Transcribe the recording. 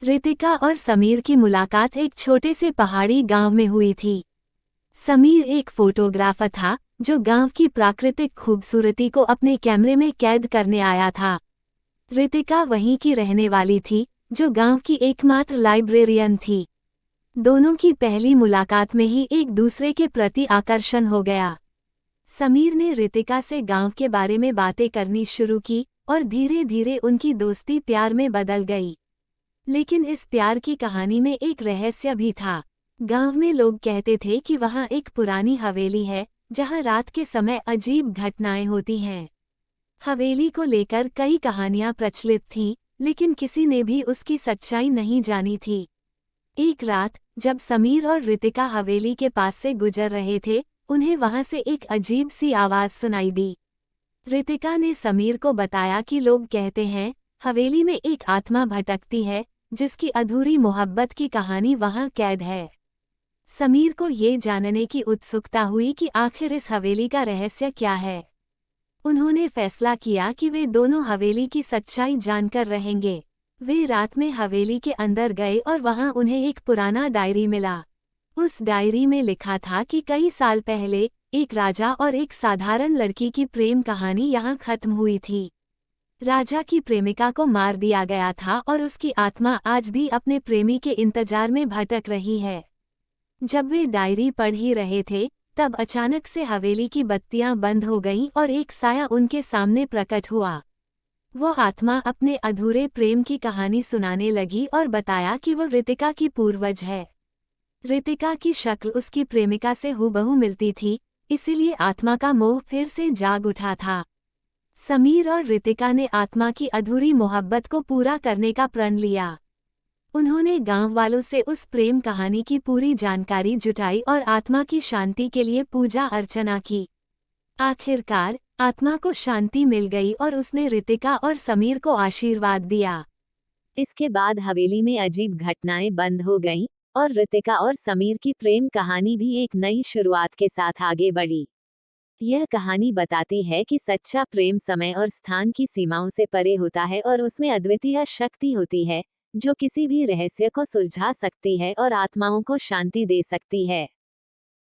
रितिका और समीर की मुलाकात एक छोटे से पहाड़ी गांव में हुई थी। समीर एक फोटोग्राफर था जो गांव की प्राकृतिक खूबसूरती को अपने कैमरे में कैद करने आया था। रितिका वहीं की रहने वाली थी जो गांव की एकमात्र लाइब्रेरियन थी। दोनों की पहली मुलाकात में ही एक दूसरे के प्रति आकर्षण हो गया। समीर ने रितिका से गांव के बारे में बातें करनी शुरू की और धीरे धीरे उनकी दोस्ती प्यार में बदल गई। लेकिन इस प्यार की कहानी में एक रहस्य भी था। गांव में लोग कहते थे कि वहां एक पुरानी हवेली है जहां रात के समय अजीब घटनाएं होती हैं। हवेली को लेकर कई कहानियां प्रचलित थीं, लेकिन किसी ने भी उसकी सच्चाई नहीं जानी थी। एक रात जब समीर और रितिका हवेली के पास से गुजर रहे थे, उन्हें वहां से एक अजीब सी आवाज सुनाई दी। रितिका ने समीर को बताया कि लोग कहते हैं हवेली में एक आत्मा भटकती है जिसकी अधूरी मोहब्बत की कहानी वहां कैद है। समीर को ये जानने की उत्सुकता हुई कि आखिर इस हवेली का रहस्य क्या है। उन्होंने फैसला किया कि वे दोनों हवेली की सच्चाई जानकर रहेंगे। वे रात में हवेली के अंदर गए और वहां उन्हें एक पुराना डायरी मिला। उस डायरी में लिखा था कि कई साल पहले एक राजा और एक साधारण लड़की की प्रेम कहानी यहाँ खत्म हुई थी। राजा की प्रेमिका को मार दिया गया था और उसकी आत्मा आज भी अपने प्रेमी के इंतजार में भटक रही है। जब वे डायरी पढ़ ही रहे थे, तब अचानक से हवेली की बत्तियां बंद हो गईं और एक साया उनके सामने प्रकट हुआ। वो आत्मा अपने अधूरे प्रेम की कहानी सुनाने लगी और बताया कि वो रितिका की पूर्वज है। रितिका की शक्ल उसकी प्रेमिका से हूबहू मिलती थी, इसीलिए आत्मा का मोह फिर से जाग उठा था। समीर और रितिका ने आत्मा की अधूरी मोहब्बत को पूरा करने का प्रण लिया। उन्होंने गांव वालों से उस प्रेम कहानी की पूरी जानकारी जुटाई और आत्मा की शांति के लिए पूजा अर्चना की। आखिरकार आत्मा को शांति मिल गई और उसने रितिका और समीर को आशीर्वाद दिया। इसके बाद हवेली में अजीब घटनाएं बंद हो गईं और रितिका और समीर की प्रेम कहानी भी एक नई शुरुआत के साथ आगे बढ़ी। यह कहानी बताती है कि सच्चा प्रेम समय और स्थान की सीमाओं से परे होता है और उसमें अद्वितीय शक्ति होती है जो किसी भी रहस्य को सुलझा सकती है और आत्माओं को शांति दे सकती है।